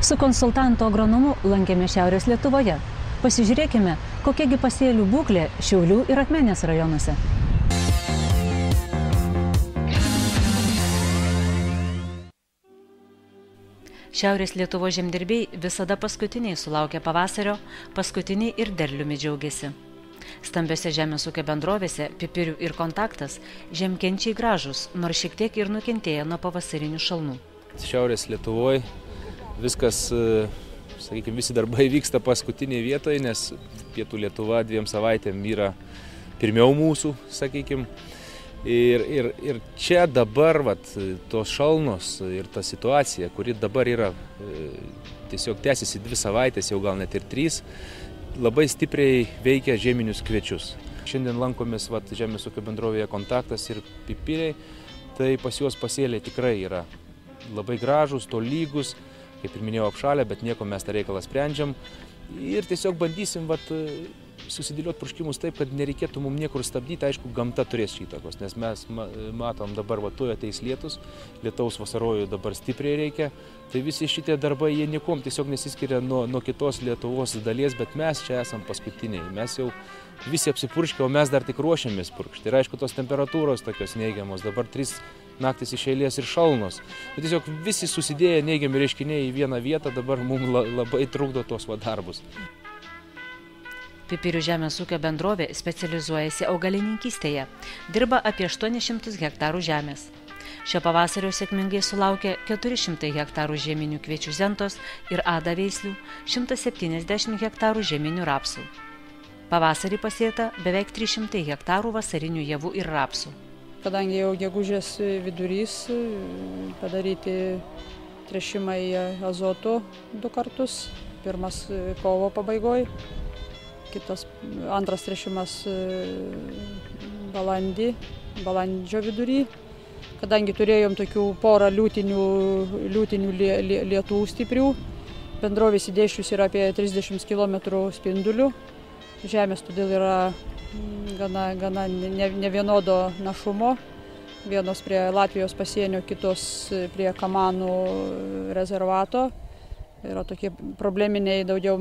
Su konsultantu agronomu lankėme Šiaurės Lietuvoje. Pasižiūrėkime, kokiagi pasėlių būklė Šiaulių ir Akmenės rajonuose. Šiaurės Lietuvos žemdirbiai visada paskutiniai sulaukia pavasario, paskutiniai ir derliumi džiaugiasi. Stambiose žemės ūkio bendrovėse Pipirių ir Kontaktas žemkenčiai gražus, nors šiek tiek ir nukentėję nuo pavasarinių šalnų. Šiaurės Lietuvoje viskas, sakykime, visi darbai vyksta paskutiniai vietoje, nes Pietų Lietuva 2 savaitėm yra pirmiau mūsų, sakykime. Ir čia dabar tos šalnos ir ta situacija, kuri dabar yra, tiesiog tęsiasi 2 savaitės, jau gal net ir 3, labai stipriai veikia žieminius kviečius. Šiandien lankomės žemės ūkio bendrovėje Kontaktas ir Pipiriai, tai pas juos pasėliai tikrai yra labai gražus, tolygus, kaip ir minėjau, apšalę, bet nieko mes tą reikalą sprendžiam. Ir tiesiog bandysim susidėlioti purškimus taip, kad nereikėtų mums niekur stabdyti. Aišku, gamta turės įtakos, nes mes matom dabar tuoj ateis lietus, lietaus vasarojų dabar stipriai reikia. Tai visi šitie darbai, jie niekom tiesiog nesiskiria nuo kitos Lietuvos dalies, bet mes čia esam paskutiniai. Mes jau visi apsipurškę, o mes dar tik ruošiamės purkšti. Ir aišku, tos temperatūros tokios neigiamos, dabar 3 naktis iš eilės ir šalnos. Bet tiesiog visi susidėję neigiami reiškiniai į vieną vietą dabar mums labai trukdo tos darbus. Pipirių žemės ūkio bendrovė specializuojasi augalininkystėje, dirba apie 800 hektarų žemės. Šio pavasario sėkmingai sulaukė 400 hektarų žieminių kviečių zentos ir ada veislių, 170 hektarų žieminių rapsų. Pavasarį pasėta beveik 300 hektarų vasarinių javų ir rapsų. Kadangi jau gegužės vidurys, padaryti tręšimai azotu 2 kartus, pirmas kovo pabaigoje, antras tręšimas balandžio vidury. Kadangi turėjom tokių porą liūtinių lietų stiprių, bendrovė įsidėsčius yra apie 30 km spindulių. Žemės todėl yra gana nevienodo našumo. Vienos prie Latvijos pasienio, kitos prie Kamanų rezervato. Yra tokie probleminiai, daugiau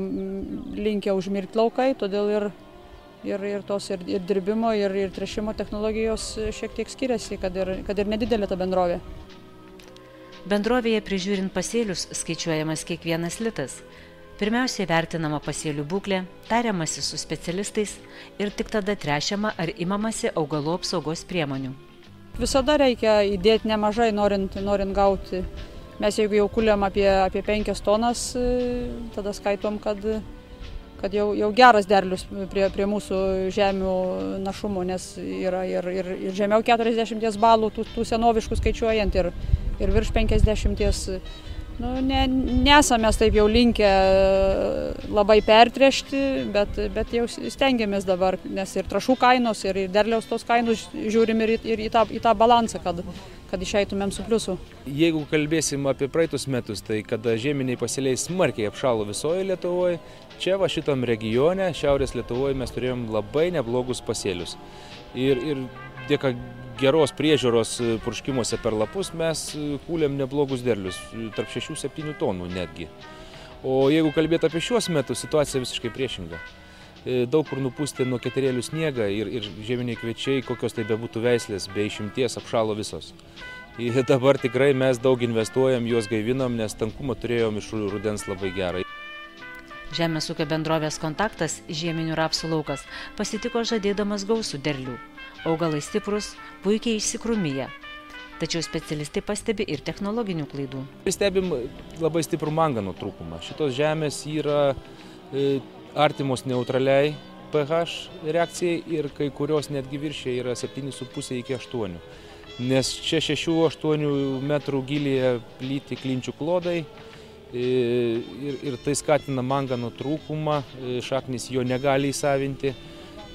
linkę užmirkti laukai, todėl ir dirbimo, ir tręšimo technologijos šiek tiek skiriasi, kad ir nedidelė ta bendrovė. Bendrovėje prižiūrint pasėlius skaičiuojamas kiekvienas litas. Pirmiausiai vertinama pasėlių būklė, tariamasi su specialistais ir tik tada tręšiama ar imamasi augalų apsaugos priemonių. Visada reikia įdėti nemažai, norint gauti. Mes jeigu jau kuliam apie 5 tonas, tada skaitom, kad jau geras derlius prie mūsų žemių našumo, nes yra ir žemiau 40 balų tų senoviškų skaičiuojant ir virš 50. Nesame taip jau linkę labai pertręšti, bet jau stengiamės dabar, nes ir trąšų kainos, ir derliaus tos kainos žiūrim ir į tą balansą, kad išeitumėm su pliusu. Jeigu kalbėsim apie praeitus metus, tai kada žieminiai pasėliai smarkiai apšalo visoje Lietuvoje, čia šitam regione, Šiaurės Lietuvoje, mes turėjom labai neblogus pasėlius. Ir dėka geros priežiūros purškimuose per lapus mes kūlėm neblogus derlius, tarp 6–7 tonų netgi. O jeigu kalbėti apie šiuos metus, situacija visiškai priešinga. Daug kur nupūstė nuo keterėlių sniegą ir žieminiai kviečiai, kokios tai bebūtų veislės, be išimties apšalo visos. Ir dabar tikrai mes daug investuojam, juos gaivinam, nes tankumą turėjom iš rudens labai gerą. Žemės ūkio bendrovės Kontaktas žieminių rapsų laukas pasitiko žadėdamas gausų derlių. Augalai stiprus, puikiai išsikrūmija. Tačiau specialistai pastebi ir technologinių klaidų. Stebim labai stiprų mangano trūkumą. Šitos žemės yra artimos neutraliai pH reakcijai ir kai kurios netgi viršė yra 7,5 iki 8. Nes čia 6–8 metrų gilyje plyti klinčių klodai ir tai skatina mangano trūkumą, šaknys jo negali įsavinti.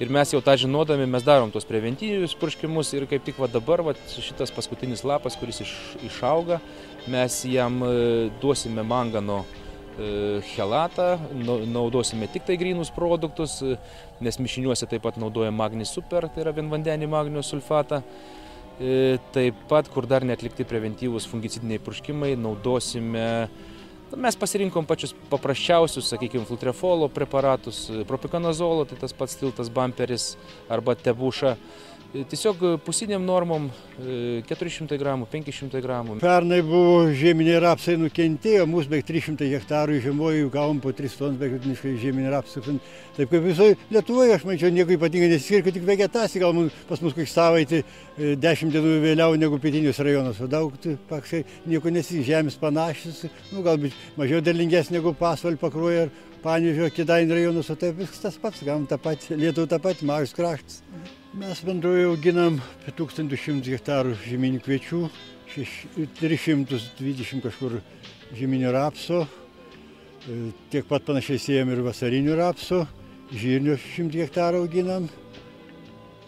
Ir mes jau tą žinodami, mes darom tos preventyvius purškimus ir kaip tik dabar šitas paskutinis lapas, kuris išauga, mes jam duosime mangano chelatą, naudosime tik tai grynus produktus, nes mišiniuose taip pat naudojame Magnis Super, tai yra vienvandenį magnio sulfatą. Taip pat, kur dar neatlikti preventyvūs fungicidiniai purškimai, naudosime Mes pasirinkom pačius paprasčiausius, sakykime, flutrefolo preparatus, propikonazolo, tai tas pats tiltas bamperis arba tebuša. Tiesiog pusiniam normom 400 gramų, 500 gramų. Pernai buvo žieminiai rapsai nukentėjo, mūsų beveik 300 hektarų žiemojo, gavom po 3 tonus beveik žieminiai rapsai. Taip kaip visoje Lietuvoje, aš manyčiau, nieko ypatingai nesiskiria, tik vegetacija, gal pas mus kaip savaitė 10 dienų vėliau negu pietinius rajonus, o daug paksai nieko nesiskiria, žemės panašios, galbūt mažiau derlingesnė negu Pasvalio, Pakruojo ir Panevėžio, Kėdainių rajonus, o taip viskas tas pats, gavom tą patį, Lietuvą tą patį, mažas kraštas. Mes bendroje auginam apie 1200 hektarų žieminių kviečių, 320 kažkur žieminio rapso, tiek pat panašiai siejam ir vasarinių rapso, žirnių 100 hektarų auginam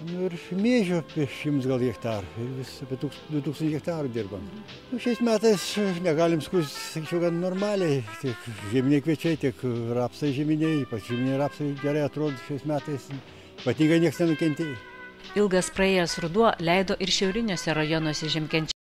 ir miežio apie 100 gal hektarų ir vis apie 2000 hektarų dirbam. Šiais metais negalim skųstis, sakyčiau, gan normaliai, tiek žieminiai kviečiai, tiek rapsai žieminiai, ypač žieminiai rapsai gerai atrodo šiais metais, ypatingai niekas nenukentėjo. Ilgas praėjęs ruduo leido ir šiauriniuose rajonuose žiemkenčiams